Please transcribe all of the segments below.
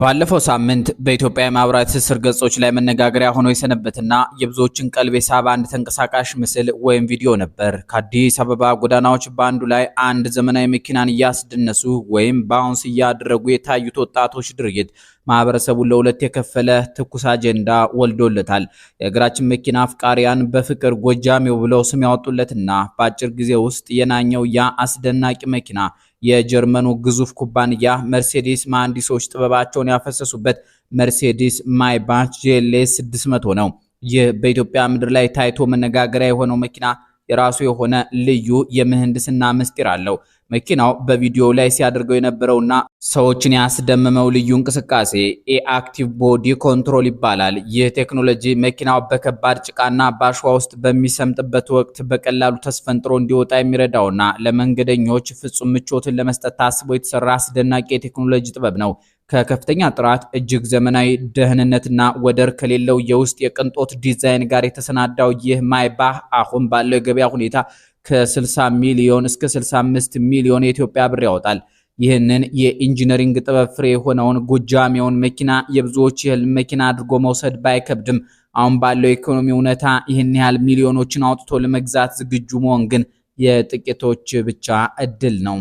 ባለፈው ሳምንት በኢትዮጵያ የማህበራዊ ትስስር ገጾች ላይ መነጋገሪያ ሆኖ የሰነበትና የብዙዎችን ቀልብ የሳበ አንድ ተንቀሳቃሽ ምስል ወይም ቪዲዮ ነበር። ከአዲስ አበባ ጎዳናዎች በአንዱ ላይ አንድ ዘመናዊ መኪናን እያስደነሱ ወይም ባውንስ እያደረጉ የታዩት ወጣቶች ድርጊት ማህበረሰቡን ለሁለት የከፈለ ትኩስ አጀንዳ ወልዶለታል። የሀገራችን መኪና አፍቃሪያን በፍቅር ጎጃሜው ብለው ስም ያወጡለትና በአጭር ጊዜ ውስጥ የናኘው ያ አስደናቂ መኪና የጀርመኑ ግዙፍ ኩባንያ መርሴዲስ መሐንዲሶች ጥበባቸውን ያፈሰሱበት መርሴዲስ ማይባች GLS 600 ነው። ይህ በኢትዮጵያ ምድር ላይ ታይቶ መነጋገሪያ የሆነው መኪና የራሱ የሆነ ልዩ የምህንድስና ምስጢር አለው። መኪናው በቪዲዮ ላይ ሲያደርገው የነበረውና ሰዎችን ያስደመመው ልዩ እንቅስቃሴ አክቲቭ ቦዲ ኮንትሮል ይባላል። ይህ ቴክኖሎጂ መኪናው በከባድ ጭቃና በአሸዋ ውስጥ በሚሰምጥበት ወቅት በቀላሉ ተስፈንጥሮ እንዲወጣ የሚረዳውና ለመንገደኞች ፍጹም ምቾትን ለመስጠት ታስቦ የተሰራ አስደናቂ የቴክኖሎጂ ጥበብ ነው። ከከፍተኛ ጥራት፣ እጅግ ዘመናዊ ደህንነትና ወደር ከሌለው የውስጥ የቅንጦት ዲዛይን ጋር የተሰናዳው ይህ ማይባህ አሁን ባለው የገበያ ሁኔታ ከ60 ሚሊዮን እስከ 65 ሚሊዮን የኢትዮጵያ ብር ያወጣል። ይህንን የኢንጂነሪንግ ጥበብ ፍሬ የሆነውን ጎጃሜውን መኪና የብዙዎች የህልም መኪና አድርጎ መውሰድ ባይከብድም አሁን ባለው የኢኮኖሚ እውነታ ይህን ያህል ሚሊዮኖችን አውጥቶ ለመግዛት ዝግጁ መሆን ግን የጥቂቶች ብቻ እድል ነው።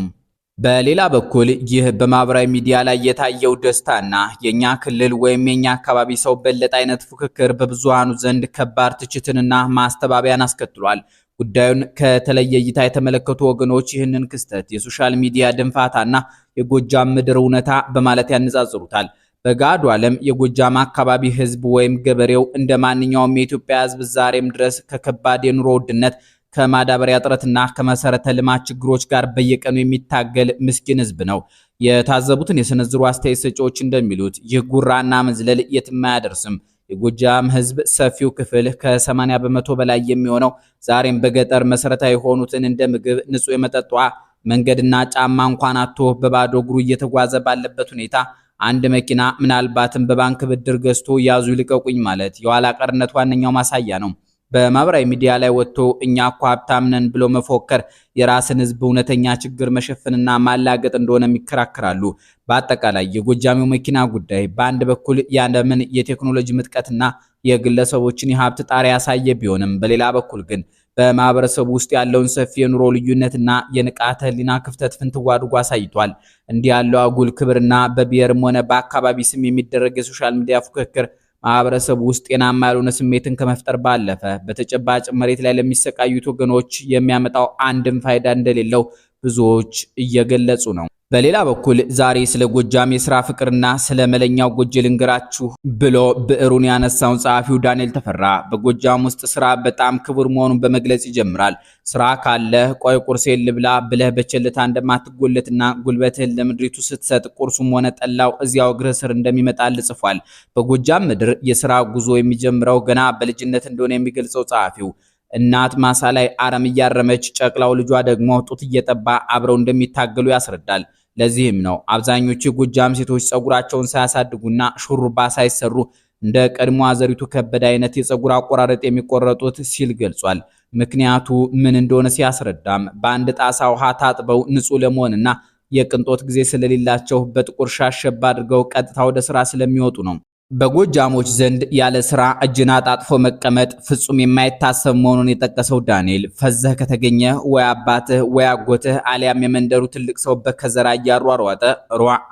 በሌላ በኩል ይህ በማህበራዊ ሚዲያ ላይ የታየው ደስታና የኛ ክልል ወይም የኛ አካባቢ ሰው በለጠ አይነት ፉክክር በብዙሃኑ ዘንድ ከባድ ትችትንና ማስተባበያን አስከትሏል። ጉዳዩን ከተለየ እይታ የተመለከቱ ወገኖች ይህንን ክስተት የሶሻል ሚዲያ ድንፋታና የጎጃም ምድር እውነታ በማለት ያነጻጽሩታል። በጋዱ ዓለም የጎጃም አካባቢ ህዝብ ወይም ገበሬው እንደ ማንኛውም የኢትዮጵያ ህዝብ ዛሬም ድረስ ከከባድ የኑሮ ውድነት ከማዳበሪያ እጥረትና ከመሰረተ ልማት ችግሮች ጋር በየቀኑ የሚታገል ምስኪን ህዝብ ነው። የታዘቡትን የሰነዝሩ አስተያየት ሰጪዎች እንደሚሉት ይህ ጉራና መዝለል የትም አያደርስም። የጎጃም ህዝብ ሰፊው ክፍል ከ80 በመቶ በላይ የሚሆነው ዛሬም በገጠር መሰረታዊ የሆኑትን እንደ ምግብ፣ ንጹህ የመጠጥ ውሃ፣ መንገድና ጫማ እንኳን አጥቶ በባዶ እግሩ እየተጓዘ ባለበት ሁኔታ አንድ መኪና ምናልባትም በባንክ ብድር ገዝቶ ያዙ ይልቀቁኝ ማለት የኋላ ቀርነት ዋነኛው ማሳያ ነው። በማህበራዊ ሚዲያ ላይ ወጥቶ እኛ እኮ ሀብታም ነን ብሎ መፎከር የራስን ህዝብ እውነተኛ ችግር መሸፈንና ማላገጥ እንደሆነ ይከራከራሉ። በአጠቃላይ የጎጃሜው መኪና ጉዳይ በአንድ በኩል ያለምን የቴክኖሎጂ ምጥቀትና የግለሰቦችን የሀብት ጣሪያ ያሳየ ቢሆንም በሌላ በኩል ግን በማህበረሰቡ ውስጥ ያለውን ሰፊ የኑሮ ልዩነትና የንቃተ ህሊና ክፍተት ፍንትው አድርጎ አሳይቷል። እንዲህ ያለው አጉል ክብርና በብሔርም ሆነ በአካባቢ ስም የሚደረግ የሶሻል ሚዲያ ፉክክር ማህበረሰቡ ውስጥ ጤናማ ያልሆነ ስሜትን ከመፍጠር ባለፈ በተጨባጭ መሬት ላይ ለሚሰቃዩት ወገኖች የሚያመጣው አንድም ፋይዳ እንደሌለው ብዙዎች እየገለጹ ነው። በሌላ በኩል ዛሬ ስለ ጎጃም የሥራ ፍቅርና ስለ መለኛው ጎጄ ልንገራችሁ ብሎ ብዕሩን ያነሳውን ጸሐፊው ዳንኤል ተፈራ በጎጃም ውስጥ ስራ በጣም ክቡር መሆኑን በመግለጽ ይጀምራል። ስራ ካለ ቆይ ቁርሴን ልብላ ብለህ በቸልታ እንደማትጎለትና ጉልበትህን ለምድሪቱ ስትሰጥ ቁርሱም ሆነ ጠላው እዚያው እግርህ ስር እንደሚመጣል ጽፏል። በጎጃም ምድር የሥራ ጉዞ የሚጀምረው ገና በልጅነት እንደሆነ የሚገልጸው ጸሐፊው እናት ማሳ ላይ አረም እያረመች ጨቅላው ልጇ ደግሞ ጡት እየጠባ አብረው እንደሚታገሉ ያስረዳል። ለዚህም ነው አብዛኞቹ የጎጃም ሴቶች ጸጉራቸውን ሳያሳድጉና ሹሩባ ሳይሰሩ እንደ ቀድሞ አዘሪቱ ከበደ አይነት የጸጉር አቆራረጥ የሚቆረጡት ሲል ገልጿል። ምክንያቱ ምን እንደሆነ ሲያስረዳም በአንድ ጣሳ ውሃ ታጥበው ንጹህ ለመሆንና የቅንጦት ጊዜ ስለሌላቸው በጥቁር ሻሽ ሸብ አድርገው ቀጥታ ወደ ስራ ስለሚወጡ ነው። በጎጃሞች ዘንድ ያለ ስራ እጅን አጣጥፎ መቀመጥ ፍጹም የማይታሰብ መሆኑን የጠቀሰው ዳንኤል ፈዘህ ከተገኘ ወይ አባትህ ወይ አጎትህ አሊያም የመንደሩ ትልቅ ሰው በከዘራ እያሯሯጠ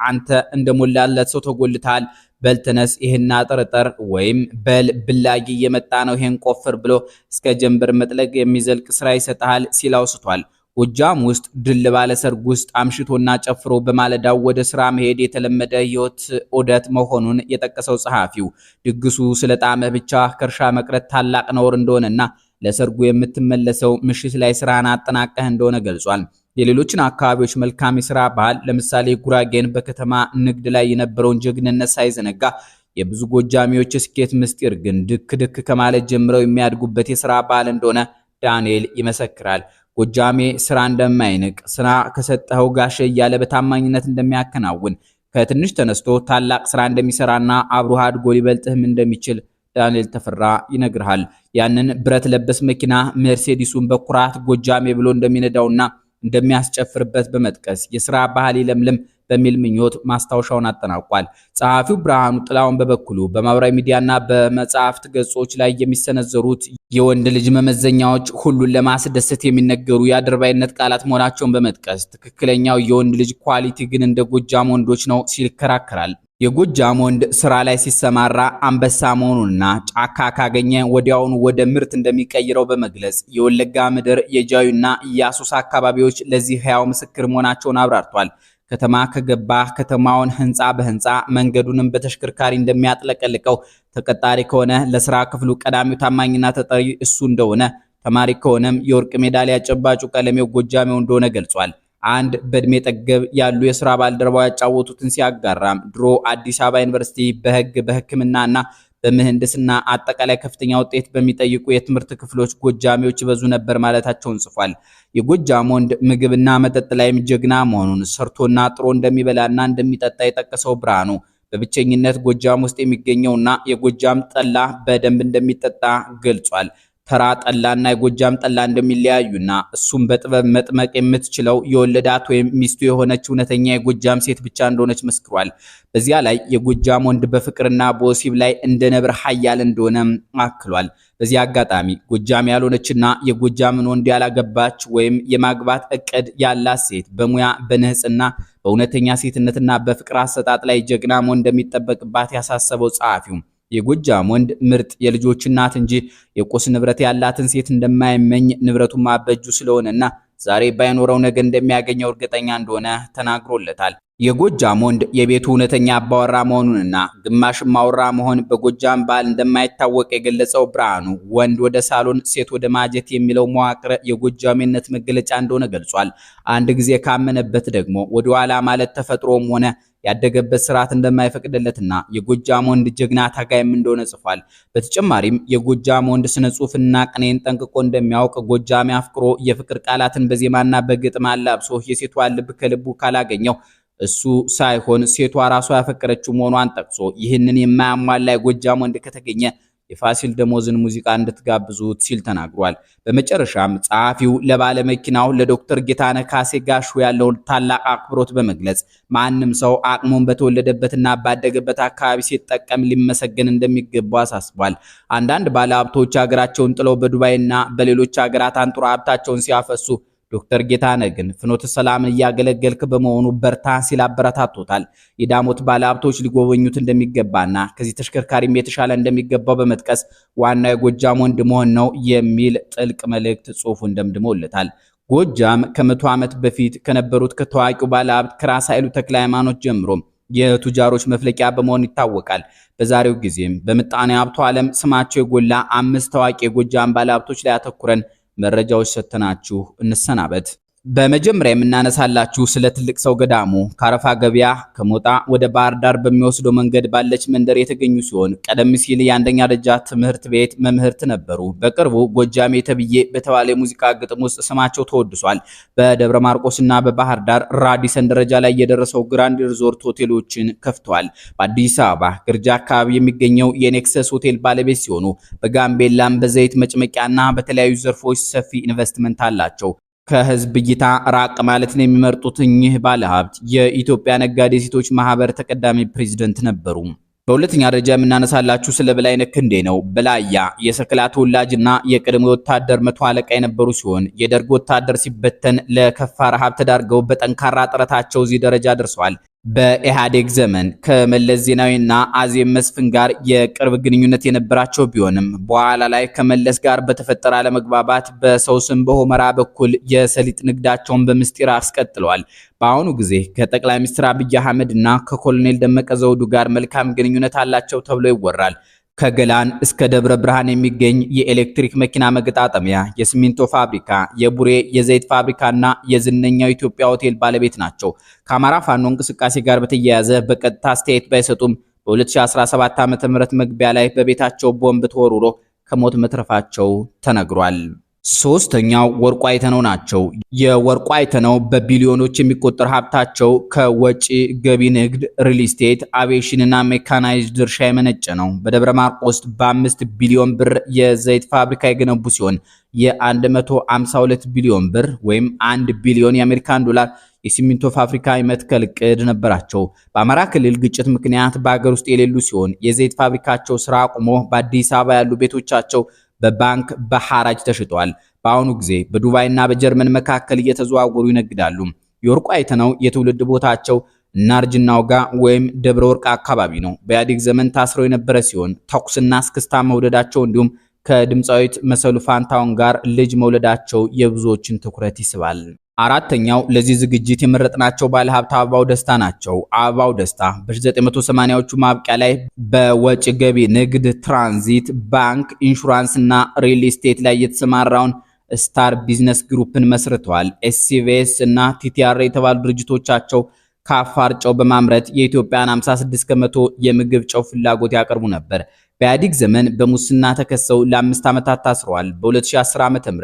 አንተ እንደሞላለት ሰው ተጎልተሃል፣ በልተነስ ይህን አጠርጠር ወይም በል ብላጊ እየመጣ ነው ይሄን ቆፍር ብሎ እስከ ጀንበር መጥለቅ የሚዘልቅ ስራ ይሰጣል ሲል አውስቷል። ጎጃም ውስጥ ድል ባለ ሰርግ ውስጥ አምሽቶና ጨፍሮ በማለዳው ወደ ስራ መሄድ የተለመደ ህይወት ዑደት መሆኑን የጠቀሰው ጸሐፊው ድግሱ ስለጣመ ብቻ ከርሻ መቅረት ታላቅ ነውር እንደሆነና ለሰርጉ የምትመለሰው ምሽት ላይ ስራን አጠናቀህ እንደሆነ ገልጿል። የሌሎችን አካባቢዎች መልካም የስራ ባህል ለምሳሌ ጉራጌን በከተማ ንግድ ላይ የነበረውን ጀግንነት ሳይዘነጋ የብዙ ጎጃሚዎች ስኬት ምስጢር ግን ድክ ድክ ከማለት ጀምረው የሚያድጉበት የስራ ባህል እንደሆነ ዳንኤል ይመሰክራል። ጎጃሜ ስራ እንደማይንቅ ስራ ከሰጠው ጋሸ እያለ በታማኝነት እንደሚያከናውን ከትንሽ ተነስቶ ታላቅ ስራ እንደሚሰራና አብሮህ አድጎ ሊበልጥህም እንደሚችል ዳንኤል ተፈራ ይነግርሃል። ያንን ብረት ለበስ መኪና መርሴዲሱን በኩራት ጎጃሜ ብሎ እንደሚነዳውና እንደሚያስጨፍርበት በመጥቀስ የሥራ ባህል ይለምልም በሚል ምኞት ማስታወሻውን አጠናቋል። ጸሐፊው ብርሃኑ ጥላውን በበኩሉ በማህበራዊ ሚዲያና በመጽሐፍት ገጾች ላይ የሚሰነዘሩት የወንድ ልጅ መመዘኛዎች ሁሉን ለማስደሰት የሚነገሩ የአድርባይነት ቃላት መሆናቸውን በመጥቀስ ትክክለኛው የወንድ ልጅ ኳሊቲ ግን እንደ ጎጃም ወንዶች ነው ሲል ይከራከራል። የጎጃም ወንድ ስራ ላይ ሲሰማራ አንበሳ መሆኑንና ጫካ ካገኘ ወዲያውኑ ወደ ምርት እንደሚቀይረው በመግለጽ የወለጋ ምድር የጃዩና የአሶሳ አካባቢዎች ለዚህ ሕያው ምስክር መሆናቸውን አብራርቷል። ከተማ ከገባ ከተማውን ህንፃ በህንፃ መንገዱንም በተሽከርካሪ እንደሚያጥለቀልቀው፣ ተቀጣሪ ከሆነ ለስራ ክፍሉ ቀዳሚው ታማኝና ተጠሪ እሱ እንደሆነ፣ ተማሪ ከሆነም የወርቅ ሜዳሊያ ጨባጩ ቀለሜው ጎጃሜው እንደሆነ ገልጿል። አንድ በእድሜ ጠገብ ያሉ የሥራ ባልደረባው ያጫወቱትን ሲያጋራም ድሮ አዲስ አበባ ዩኒቨርሲቲ በህግ በሕክምናና በምህንድስና አጠቃላይ ከፍተኛ ውጤት በሚጠይቁ የትምህርት ክፍሎች ጎጃሜዎች ይበዙ ነበር ማለታቸውን ጽፏል። የጎጃም ወንድ ምግብና መጠጥ ላይም ጀግና መሆኑን ሰርቶና ጥሮ እንደሚበላና እንደሚጠጣ የጠቀሰው ብርሃኑ በብቸኝነት ጎጃም ውስጥ የሚገኘውና የጎጃም ጠላ በደንብ እንደሚጠጣ ገልጿል። ተራ ጠላና የጎጃም ጠላ እንደሚለያዩና እሱም በጥበብ መጥመቅ የምትችለው የወለዳት ወይም ሚስቱ የሆነች እውነተኛ የጎጃም ሴት ብቻ እንደሆነች መስክሯል። በዚያ ላይ የጎጃም ወንድ በፍቅርና በወሲብ ላይ እንደ ነብር ኃያል እንደሆነ አክሏል። በዚህ አጋጣሚ ጎጃም ያልሆነችና የጎጃምን ወንድ ያላገባች ወይም የማግባት እቅድ ያላት ሴት በሙያ በንጽህና በእውነተኛ ሴትነትና በፍቅር አሰጣጥ ላይ ጀግና መሆን እንደሚጠበቅባት ያሳሰበው ጸሐፊው የጎጃም ወንድ ምርጥ የልጆች እናት እንጂ የቁስ ንብረት ያላትን ሴት እንደማይመኝ ንብረቱን ማበጁ ስለሆነና ዛሬ ባይኖረው ነገ እንደሚያገኘው እርግጠኛ እንደሆነ ተናግሮለታል። የጎጃም ወንድ የቤቱ እውነተኛ አባወራ መሆኑንና ግማሽ ማውራ መሆን በጎጃም ባህል እንደማይታወቅ የገለጸው ብርሃኑ ወንድ ወደ ሳሎን ሴት ወደ ማጀት የሚለው መዋቅር የጎጃሜነት መገለጫ እንደሆነ ገልጿል። አንድ ጊዜ ካመነበት ደግሞ ወደ ኋላ ማለት ተፈጥሮም ሆነ ያደገበት ስርዓት እንደማይፈቅድለትና የጎጃም ወንድ ጀግና ታጋይም እንደሆነ ጽፏል። በተጨማሪም የጎጃም ወንድ ስነ ጽሑፍና ቅኔን ጠንቅቆ እንደሚያውቅ ጎጃሜ አፍቅሮ የፍቅር ቃላትን በዜማና በግጥም አላብሶ የሴቷን ልብ ከልቡ ካላገኘው እሱ ሳይሆን ሴቷ ራሷ ያፈቀረችው መሆኗን ጠቅሶ ይህንን የማያሟላ የጎጃም ወንድ ከተገኘ የፋሲል ደሞዝን ሙዚቃ እንድትጋብዙት ሲል ተናግሯል። በመጨረሻም ጸሐፊው ለባለመኪናው ለዶክተር ጌታነህ ካሴ ጋሹ ያለውን ታላቅ አክብሮት በመግለጽ ማንም ሰው አቅሙን በተወለደበትና ባደገበት አካባቢ ሲጠቀም ሊመሰገን እንደሚገባው አሳስቧል። አንዳንድ ባለሀብቶች ሀገራቸውን ጥለው በዱባይና በሌሎች ሀገራት አንጡራ ሀብታቸውን ሲያፈሱ ዶክተር ጌታነህ ግን ፍኖተ ሰላምን እያገለገልክ በመሆኑ በርታ ሲል አበረታቶታል። የዳሞት ባለሀብቶች ሊጎበኙት እንደሚገባና ከዚህ ተሽከርካሪም የተሻለ እንደሚገባው በመጥቀስ ዋናው የጎጃም ወንድ መሆን ነው የሚል ጥልቅ መልእክት ጽሑፉን ደምድሞለታል። ጎጃም ከ100 ዓመት በፊት ከነበሩት ከታዋቂው ባለሀብት ከራስ ኃይሉ ተክለ ሃይማኖት ጀምሮ የቱጃሮች መፍለቂያ በመሆን ይታወቃል። በዛሬው ጊዜም በምጣኔ ሀብቱ ዓለም ስማቸው የጎላ 5 ታዋቂ የጎጃም ባለሀብቶች ላይ አተኩረን መረጃዎች ሰተናችሁ እንሰናበት። በመጀመሪያ የምናነሳላችሁ ስለ ትልቅ ሰው ገዳሙ ካረፋ ገበያ ከሞጣ ወደ ባህር ዳር በሚወስደው መንገድ ባለች መንደር የተገኙ ሲሆን ቀደም ሲል የአንደኛ ደረጃ ትምህርት ቤት መምህርት ነበሩ። በቅርቡ ጎጃሜ ተብዬ በተባለ የሙዚቃ ግጥም ውስጥ ስማቸው ተወድሷል። በደብረ ማርቆስና በባህር ዳር ራዲሰን ደረጃ ላይ የደረሰው ግራንድ ሪዞርት ሆቴሎችን ከፍተዋል። በአዲስ አበባ ግርጃ አካባቢ የሚገኘው የኔክሰስ ሆቴል ባለቤት ሲሆኑ በጋምቤላም በዘይት መጭመቂያና በተለያዩ ዘርፎች ሰፊ ኢንቨስትመንት አላቸው። ከህዝብ እይታ ራቅ ማለትን የሚመርጡት እኚህ ባለሀብት የኢትዮጵያ ነጋዴ ሴቶች ማህበር ተቀዳሚ ፕሬዝዳንት ነበሩ። በሁለተኛ ደረጃ የምናነሳላችሁ ስለ በላይነህ ክንዴ ነው። በላያ የሰክላ ተወላጅና የቀድሞ ወታደር መቶ አለቃ የነበሩ ሲሆን የደርግ ወታደር ሲበተን ለከፋ ረሃብ ተዳርገው በጠንካራ ጥረታቸው እዚህ ደረጃ ደርሰዋል። በኢህአዴግ ዘመን ከመለስ ዜናዊና አዜብ መስፍን ጋር የቅርብ ግንኙነት የነበራቸው ቢሆንም በኋላ ላይ ከመለስ ጋር በተፈጠረ አለመግባባት በሰው ስም በሆመራ በኩል የሰሊጥ ንግዳቸውን በምስጢር አስቀጥለዋል። በአሁኑ ጊዜ ከጠቅላይ ሚኒስትር አብይ አህመድ እና ከኮሎኔል ደመቀ ዘውዱ ጋር መልካም ግንኙነት አላቸው ተብሎ ይወራል። ከገላን እስከ ደብረ ብርሃን የሚገኝ የኤሌክትሪክ መኪና መገጣጠሚያ፣ የሲሚንቶ ፋብሪካ፣ የቡሬ የዘይት ፋብሪካና የዝነኛው ኢትዮጵያ ሆቴል ባለቤት ናቸው። ከአማራ ፋኖ እንቅስቃሴ ጋር በተያያዘ በቀጥታ አስተያየት ባይሰጡም በ2017 ዓ.ም መግቢያ ላይ በቤታቸው ቦምብ ተወርውሮ ከሞት መትረፋቸው ተነግሯል። ሶስተኛው ወርቁ አይተነው ናቸው። የወርቁ አይተነው በቢሊዮኖች የሚቆጠር ሀብታቸው ከወጪ ገቢ ንግድ፣ ሪል ስቴት፣ አቪዬሽን እና ሜካናይዝድ ድርሻ የመነጨ ነው። በደብረ ማርቆስ በ5 ቢሊዮን ብር የዘይት ፋብሪካ የገነቡ ሲሆን የ152 ቢሊዮን ብር ወይም 1 ቢሊዮን የአሜሪካን ዶላር የሲሚንቶ ፋብሪካ የመትከል እቅድ ነበራቸው። በአማራ ክልል ግጭት ምክንያት በሀገር ውስጥ የሌሉ ሲሆን የዘይት ፋብሪካቸው ስራ አቁሞ በአዲስ አበባ ያሉ ቤቶቻቸው በባንክ በሐራጅ ተሽጧል። በአሁኑ ጊዜ በዱባይና በጀርመን መካከል እየተዘዋወሩ ይነግዳሉ። የወርቁ አይተነው የትውልድ ቦታቸው እናርጅናውጋ ወይም ደብረ ወርቅ አካባቢ ነው። በኢህአዴግ ዘመን ታስረው የነበረ ሲሆን ተኩስና እስክስታ መውደዳቸው እንዲሁም ከድምፃዊት መሰሉ ፋንታውን ጋር ልጅ መውለዳቸው የብዙዎችን ትኩረት ይስባል። አራተኛው ለዚህ ዝግጅት የመረጥናቸው ባለሀብት አበባው ደስታ ናቸው። አበባው ደስታ በ1980ዎቹ ማብቂያ ላይ በወጪ ገቢ ንግድ፣ ትራንዚት፣ ባንክ፣ ኢንሹራንስ እና ሪል ስቴት ላይ የተሰማራውን ስታር ቢዝነስ ግሩፕን መስርተዋል። ኤስሲቪኤስ እና ቲቲአር የተባሉ ድርጅቶቻቸው ከአፋር ጨው በማምረት የኢትዮጵያን 56 ከመቶ የምግብ ጨው ፍላጎት ያቀርቡ ነበር። በኢህአዴግ ዘመን በሙስና ተከሰው ለ5 ዓመታት ታስረዋል። በ2010 ዓ.ም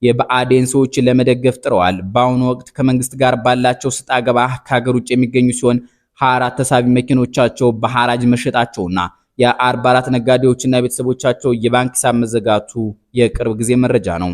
የብአዴን ሰዎችን ለመደገፍ ጥረዋል። በአሁኑ ወቅት ከመንግስት ጋር ባላቸው ስጣ ገባ ከሀገር ውጭ የሚገኙ ሲሆን 24 ተሳቢ መኪኖቻቸው በሐራጅ መሸጣቸውና የ44 ነጋዴዎችና ቤተሰቦቻቸው የባንክ ሂሳብ መዘጋቱ የቅርብ ጊዜ መረጃ ነው።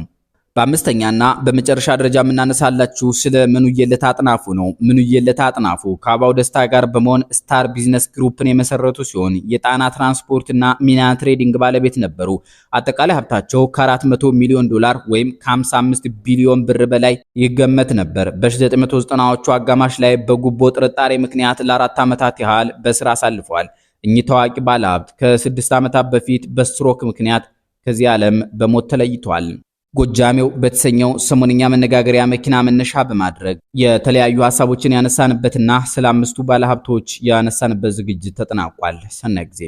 በአምስተኛና በመጨረሻ ደረጃ የምናነሳላችሁ ስለ ምኑየለት አጥናፉ ነው። ምኑየለት አጥናፉ ከአበባው ደስታ ጋር በመሆን ስታር ቢዝነስ ግሩፕን የመሰረቱ ሲሆን የጣና ትራንስፖርት እና ሚና ትሬዲንግ ባለቤት ነበሩ። አጠቃላይ ሀብታቸው ከ400 ሚሊዮን ዶላር ወይም ከ55 ቢሊዮን ብር በላይ ይገመት ነበር። በ1990ዎቹ አጋማሽ ላይ በጉቦ ጥርጣሬ ምክንያት ለ4 ዓመታት ያህል በስራ አሳልፈዋል። እኚህ ታዋቂ ባለሀብት ከ6 ዓመታት በፊት በስትሮክ ምክንያት ከዚህ ዓለም በሞት ተለይቷል። ጎጃሜው በተሰኘው ሰሞንኛ መነጋገሪያ መኪና መነሻ በማድረግ የተለያዩ ሐሳቦችን ያነሳንበትና ስለ 5ቱ ባለሀብቶች ያነሳንበት ዝግጅት ተጠናቋል። ሰናይ ጊዜ